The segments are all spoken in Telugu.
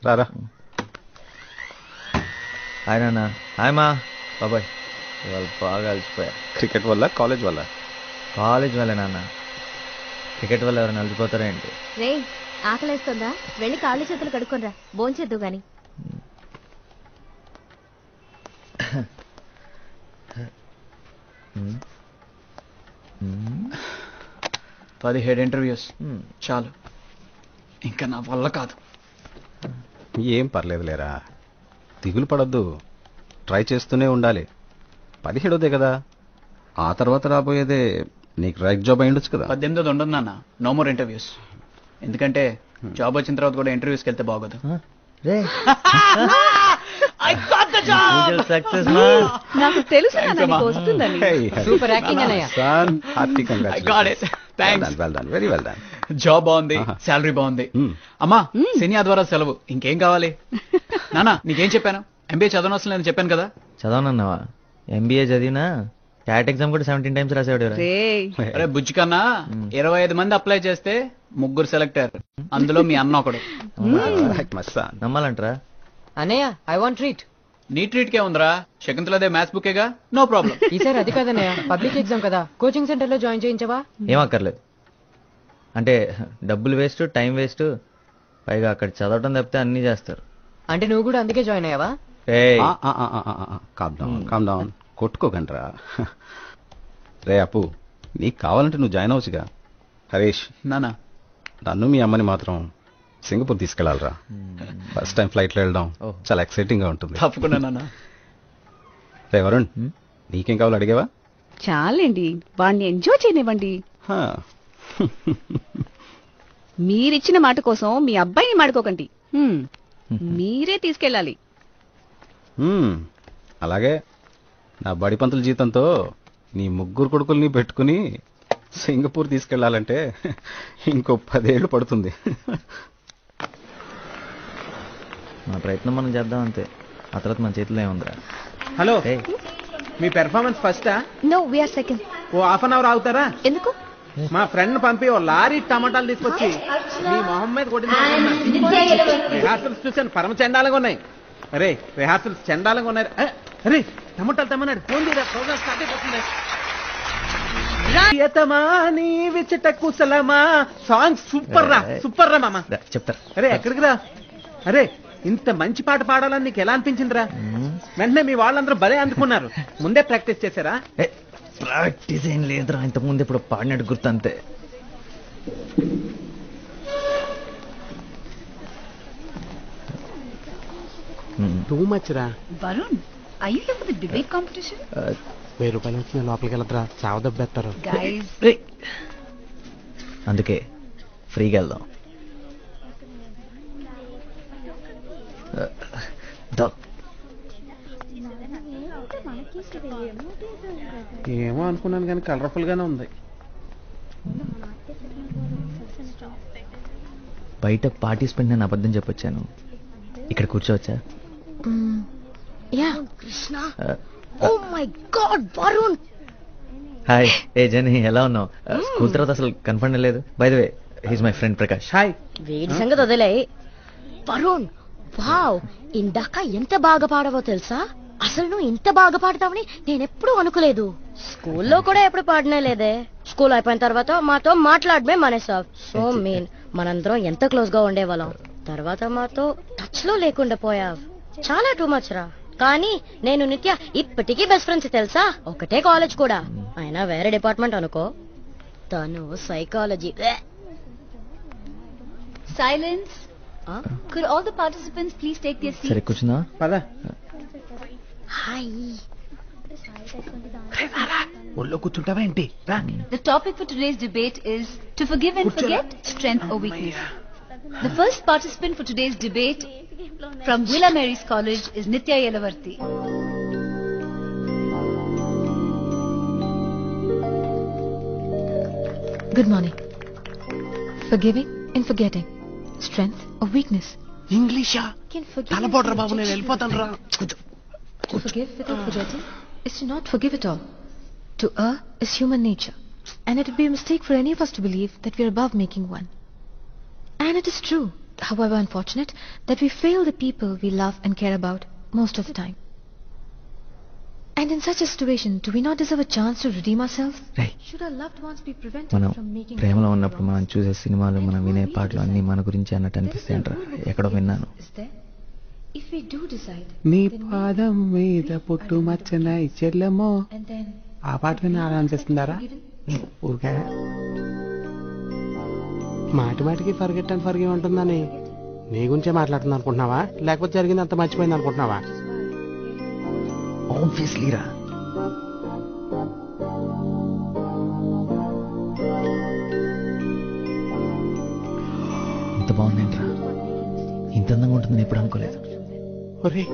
రారా. హాయ్ నాన్న. హాయ్ మా బాబాయ్. ఇవాళ బాగా అలసిపోయా. క్రికెట్ వల్ల కాలేజ్ వల్ల? కాలేజ్ వల్ల నాన్న. క్రికెట్ వల్ల ఎవరైనా అలసిపోతారా ఏంటి? రే ఆకలేస్తుందా? వెళ్ళి కాళ్ళు చేతులు కడుక్కొనిరా, భోంచేద్దు గాని. 17 ఇంటర్వ్యూస్ చాలు, ఇంకా నా వల్ల కాదు. ఏం పర్లేదు లేరా, దిగులు పడొద్దు, ట్రై చేస్తూనే ఉండాలి. 17దే కదా, ఆ తర్వాత రాబోయేదే నీకు రైట్ జాబ్ అయ్యుండొచ్చు కదా. 18 ఉండదు నాన్న, నో మోర్ ఇంటర్వ్యూస్. ఎందుకంటే జాబ్ వచ్చిన తర్వాత కూడా ఇంటర్వ్యూస్కి వెళ్తే బాగోదు. రే సక్సెస్ నాకు తెలుసు వస్తుందని. సూపర్ యాక్టింగ్ అన్నయ్య. Very well done. జాబ్ బాగుంది, శాలరీ బాగుంది. అమ్మా శని ఆదివారం సెలవు, ఇంకేం కావాలి? నానా నీకేం చెప్పాను? ఎంబీఏ చదవనవసరం లేదని చెప్పాను కదా. చదవనన్నావా? ఎంబీఏ చదివినా క్యాట్ ఎగ్జామ్ కూడా 17 times రాసేవాడు. అరే బుజ్జి కన్నా 25 మంది అప్లై చేస్తే 3 సెలెక్టర్, అందులో మీ అన్న ఒకడు. నమ్మాలంటారా? అన్నయ్య ఐ వాంట్ ట్రీట్. నీ ట్రీట్ కే ఉందిరా, శకుంతలదే మ్యాథ్స్ బుకేగా, నో ప్రాబ్లం. ఈసారి అది కాదన్నయ్య, పబ్లిక్ ఎగ్జామ్ కదా, కోచింగ్ సెంటర్ లో జాయిన్ చేయించవా? ఏం అక్కర్లేదు. అంటే డబ్బులు వేస్ట్, టైం వేస్ట్, పైగా అక్కడ చదవటం తప్పితే అన్ని చేస్తారు. అంటే నువ్వు కూడా అందుకే జాయిన్ అయ్యావా? Calm down, కొట్టుకోకండ్రా. రే అప్పు, నీకు కావాలంటే నువ్వు జాయిన్ అవ్వచ్చుగా. హరీష్ నానా, నన్ను మీ అమ్మని మాత్రం సింగపూర్ తీసుకెళ్లాలరా. ఫస్ట్ టైం ఫ్లైట్లో వెళ్ళడం చాలా ఎక్సైటింగ్ గా ఉంటుంది. తప్పకుండా నాన్న. రే వరుణ్, నీకేం కావాలో అడిగావా? చాలండి, వాడిని ఎంజాయ్ చేయనివ్వండి. మీరిచ్చిన మాట కోసం మీ అబ్బాయిని మాడుకోకండి, మీరే తీసుకెళ్ళాలి. అలాగే నా బడి పంతుల జీతంతో నీ 3 కొడుకుల్ని పెట్టుకుని సింగపూర్ తీసుకెళ్లాలంటే ఇంకో 10 ఏళ్ళు పడుతుంది. మన ప్రయత్నం మనం చేద్దాం అంతే, ఆ తర్వాత మన చేతిలో ఏముందిరా. హలో, మీ పెర్ఫార్మెన్స్ ఫస్టా? No, we are second. Oh half an hour అవుతారా? ఎందుకు? మా ఫ్రెండ్ పంపి ఓ లారీ టమాటాలు తీసుకొచ్చి మీ మొహం మీద కొట్టింది. రిహార్సల్స్ చూసాను, పరమ చండాలంగా ఉన్నాయి. అరే రిహార్సల్స్ చండాలంగా ఉన్నాయి. అరే టమాటాలు తెమ్మన్నాడు, ఫోన్ తీరా, ప్రోగ్రామ్ స్టార్ట్ అయిపోతుంది. సాంగ్ సూపర్ రా, సూపర్ రా మామ. చెప్తారు. అరే ఎక్కడికి రా? అరే ఇంత మంచి పాట పాడాలని నీకు ఎలా అనిపించిందిరా? వెంటనే మీ వాళ్ళందరూ భలే అందుకున్నారు. ముందే ప్రాక్టీస్ చేశారా? ప్రాక్టీస్ ఏం లేదురా, ఇంతకుముందు ఇప్పుడు పాడినట్టు గుర్తు అంతే. టూ మచ్ రా. Varun, are you here for the debate competition? 1000 రూపాయలు వచ్చిన లోపలికి వెళ్ళదురా, చావ దెబ్బేస్తారు. అందుకే ఫ్రీగా వెళ్దాం. ఏమో అనుకున్నాను కానీ కలర్ఫుల్ గానే ఉంది. బయట పార్టిసిపెంట్ నేను అబద్ధం చెప్పొచ్చాను, ఇక్కడ కూర్చోవచ్చా? Oh my God, Varun! Hi. ఏ జని, ఎలా ఉన్నావు? స్కూల్ తర్వాత అసలు కన్ఫర్మ్ లేదు. By the way, he's my friend Prakash. Hi. వీడి సంగతి వదిలే. వరుణ్, వావ్, ఇందాక ఎంత బాగా పాడవో తెలుసా? అసలు నువ్వు ఇంత బాగా పాడతావని నేనెప్పుడు అనుకోలేదు. స్కూల్లో కూడా ఎప్పుడు పాడనే లేదే. స్కూల్ అయిపోయిన తర్వాత మాతో మాట్లాడమే మానేసావ్. సో మీన్, మనందరం ఎంత క్లోజ్ గా ఉండేవాళ్ళం, తర్వాత మాతో టచ్ లో లేకుండా పోయావ్. చాలా టూ మచ్ రా. కానీ నేను నిత్య ఇప్పటికీ బెస్ట్ ఫ్రెండ్స్ తెలుసా, ఒకటే కాలేజ్ కూడా, అయినా వేరే డిపార్ట్మెంట్ అనుకో. తను psychology. Silence. Could all the participants please take their seats? సరే కూర్చున్నా. పద. హాయ్. ఒళ్ళో కూర్చుంటావా ఏంటి? రా. The topic for today's debate is to forgive and forget, strength or weakness. The first participant for today's debate from Villa Mary's College is Nitya Yelavarthi. Good morning. Forgiving and forgetting, strength or weakness. ఇంగ్లీషా? తలపోట్రా బాబు, నేను వెళ్ళిపోతాను రా. To forgive without forgetting is to not forgive at all. To err is human nature, and it would be a mistake for any of us to believe that we are above making one. And it is true however unfortunate, that we fail the people we love and care about most of the time. And in such a situation, do we not deserve a chance to redeem ourselves? Right. Should our loved ones be prevented మనం from making ప్రేమలో ఉన్నప్పుడు మనం చూసే సినిమాలు మనం వినే పాటలు అన్నీ మన గురించి అన్నట్టు అనిపిస్తాయంట్రా. ఎక్కడో విన్నాను. Is there? If we do decide, నీ then we పాదం మీద పుట్టు మచ్చనై చెల్లెమో and then ఆ పాట విని అలా అనిపిస్తుందారా? ఊరికే మాటి మాటికి ఫర్గెట్ అండ్ ఫర్గివ్ ఉంటుందని నీ గురించే మాట్లాడుతుంది అనుకుంటున్నావా, లేకపోతే జరిగింది అంత మర్చిపోయింది అనుకుంటున్నావా? ఆబ్వియస్లీ రా. ఇంత బాగుందేంట్రా, ఇంత అందంగా ఉంటుందని ఎప్పుడు అనుకోలేదు. ఒరే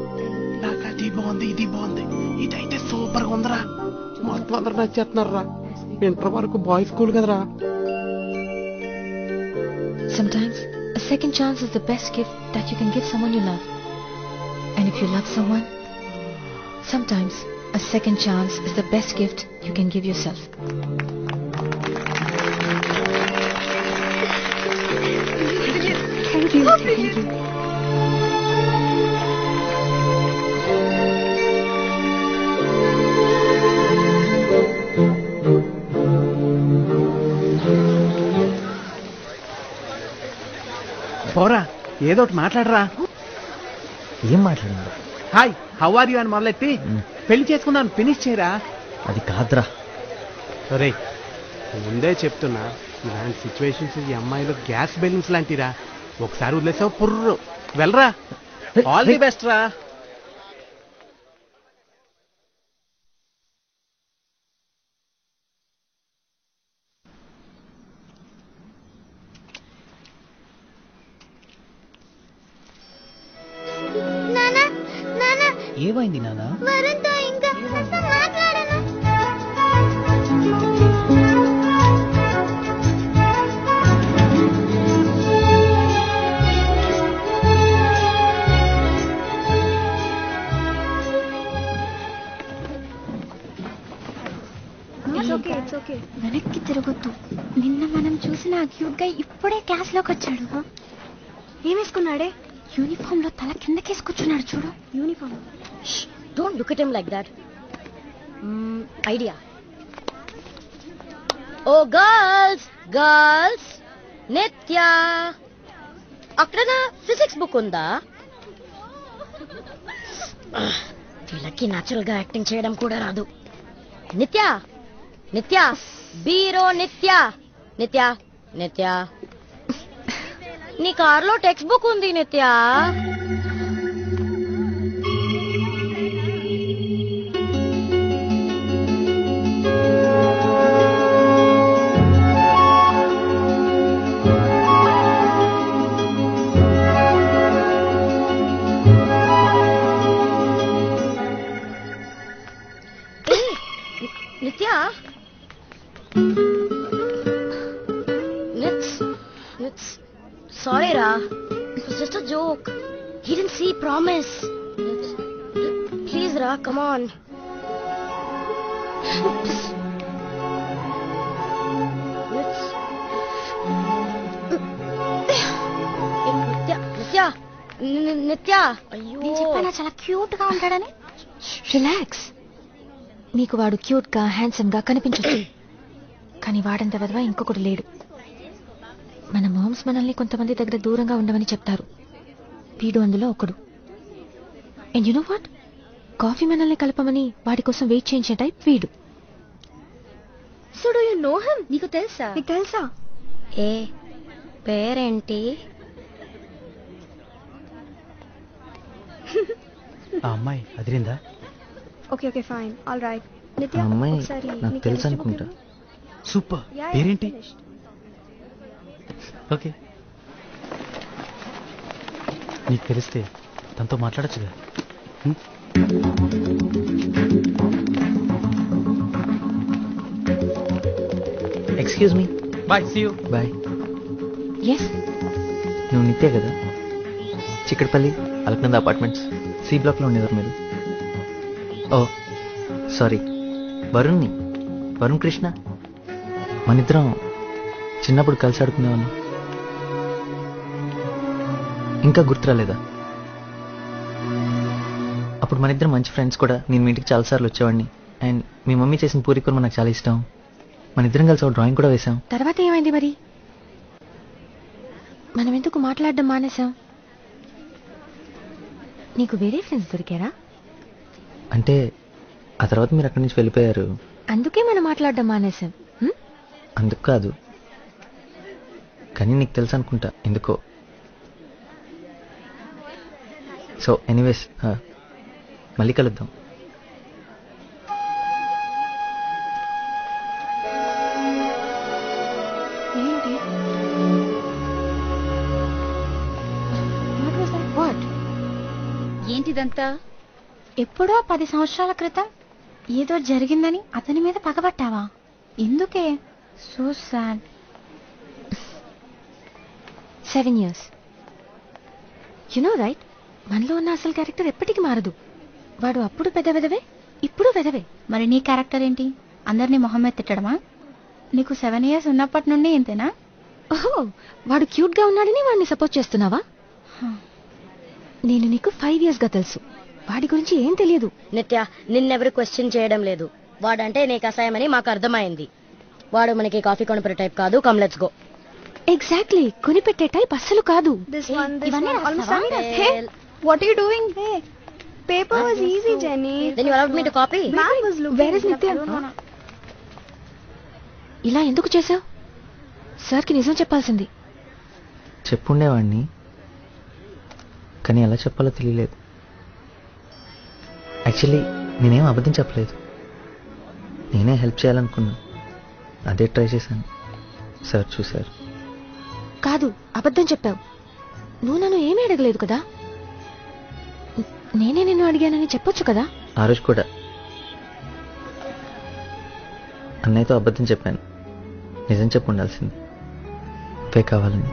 నాకు అది బాగుంది ఇది బాగుంది ఇదైతే సూపర్ గా ఉందిరా, మొత్తం అందరూ నచ్చేస్తున్నారా. ఇంటర్ వరకు బాయ్స్ స్కూల్ కదరా. sometimes a second chance is the best gift that you can give someone you love. And if you love someone, sometimes a second chance is the best gift you can give yourself. Thank you. Thank you. పోరా ఏదో ఒకటి మాట్లాడరా. ఏం మాట్లాడింది? హాయ్ హౌ ఆర్ యూ అని మొదలెట్టి పెళ్లి చేసుకుందాం ఫినిష్ చేయరా. అది కాదురా. ఒరే ముందే చెప్తున్నా, ఇలాంటి సిచ్యువేషన్స్ ఈ అమ్మాయిలు గ్యాస్ బెలూన్స్ లాంటిరా. ఒకసారి వదిలేసావు పుర్రు వెళ్ళరా. ఆల్ ది బెస్ట్ రా. ఏమైంది నాన్న? వెనక్కి తిరగొద్దు. నిన్న మనం చూసిన ఆ క్యూట్ గా ఇప్పుడే క్లాస్ లోకి వచ్చాడు. ఏమేసుకున్నాడే? యూనిఫామ్ లో తల కిందకేసుకొచ్చున్నాడు చూడు. Uniform. Don't look at him like that. Idea. Oh girls girls, Nithya అక్కడ నా ఫిజిక్స్ బుక్ ఉందా? వీళ్ళకి న్యాచురల్ గా యాక్టింగ్ చేయడం కూడా రాదు. నిత్య నిత్య బీరో నిత్య నిత్య నిత్య నీ కార్లో టెక్స్ట్ బుక్ ఉంది నిత్య. నిత్య sorry ra, it was just a joke. He didn't see, promise. Please ra, come on. నిత్య నేను చెప్పానా చాలా క్యూట్ గా ఉంటాడని. రిలాక్స్. మీకు వాడు క్యూట్ గా హ్యాండ్సమ్ గా కనిపించదు, కానీ వాడంత విధవా ఇంకొకటి లేడు. మన మామ్స్ మనల్ని కొంతమంది దగ్గర దూరంగా ఉండమని చెప్తారు, వీడు అందులో ఒకడు. And you know what, coffee మనల్ని కలపమని వాడి కోసం వెయిట్ చేయించే టైప్ వీడు. So do you know him? నీకు తెలుసా? నీకు తెలుసా? ఏ పేరేంటి? ఆ అమ్మాయి అదిరిందా? Okay okay fine all right. Nithya అమ్మాయి ఒకసారి నాకు తెలుసు అనుకుంటా. సూపర్. పేరేంటి? ఓకే, నీకు తెలిస్తే తనతో మాట్లాడచ్చుగా. Excuse me. Bye, see you. Bye. Yes, నువ్వు నిత్య కదా? చిక్కడపల్లి అలకనంద అపార్ట్మెంట్స్ సి బ్లాక్లో ఉండేవారు మీరు? ఓ సారీ, వరుణ్ కృష్ణ. మనిద్దరం చిన్నప్పుడు కలిసి ఆడుకునేవాళ్ళం. ఇంకా గుర్తురాలేదా? అప్పుడు మన ఇద్దరు మంచి ఫ్రెండ్స్ కూడా. నేను మీ ఇంటికి చాలాసార్లు వచ్చేవాడిని. అండ్ మీ మమ్మీ చేసిన పూరి కూర నాకు చాలా ఇష్టం. మన ఇద్దరం కలిసి ఒక డ్రాయింగ్ కూడా వేసాం. తర్వాత ఏమైంది మరి? మనం ఎందుకు మాట్లాడడం మానేశాం? నీకు వేరే ఫ్రెండ్స్ దొరికారా? అంటే ఆ తర్వాత మీరు అక్కడి నుంచి వెళ్ళిపోయారు. అందుకే మనం మాట్లాడడం మానేశాం. అందుకు కాదు, కానీ నీకు తెలుసు అనుకుంటా ఎందుకో. సో ఎనీవేస్, మళ్ళీ కలుద్దాం. ఏంటి? వాట్? ఏంటిదంతా? ఎప్పుడో 10 సంవత్సరాల క్రితం ఏదో జరిగిందని అతని మీద పగబట్టావా? ఎందుకే? So sad. 7 years. You know right, మనలో ఉన్న అసలు క్యారెక్టర్ ఎప్పటికీ మారదు. వాడు అప్పుడు పెద్ద వెదవే, ఇప్పుడు వెదవే. మరి నీ క్యారెక్టర్ ఏంటి? అందరినీ మొహం మీద తిట్టడమా? నీకు 7 years ఉన్నప్పటి నుండి ఇంతేనా? ఓహో, వాడు క్యూట్ గా ఉన్నాడని వాడిని సపోర్ట్ చేస్తున్నావా? నేను నీకు 5 years గా తెలుసు. వాడి గురించి ఏం తెలియదు. నిత్య, నిన్నెవరు క్వశ్చన్ చేయడం లేదు. వాడంటే నీకు అసహ్యమని మాకు అర్థమైంది. వాడు మనకి కాఫీ కొనిపెట్టే టైప్ కాదు. Come let's go. ఎగ్జాక్ట్లీ, కొనిపెట్టే టైప్ అస్సలు కాదు. What are you doing? Hey, paper was easy, Jenny. Then you allowed me to copy. Ma'am was looking. Where is Nitya? ఇలా ఎందుకు చేసావు? సార్కి నిజం చెప్పాల్సింది. చెప్పుండేవాడిని, కానీ ఎలా చెప్పాలో తెలియలేదు. యాక్చువల్లీ నేనేం అబద్ధం చెప్పలేదు. నేనే హెల్ప్ చేయాలనుకున్నా, అదే ట్రై చేశాను. సార్ చూశారు. కాదు, అబద్ధం చెప్పావు. నువ్వు నన్ను ఏమీ అడగలేదు కదా. నేనే నిన్ను అడిగానని చెప్పొచ్చు కదా. ఆ రోజు కూడా అన్నయ్యతో అబద్ధం చెప్పాను. నిజం చెప్పు ఉండాల్సింది. ఇవే కావాలని.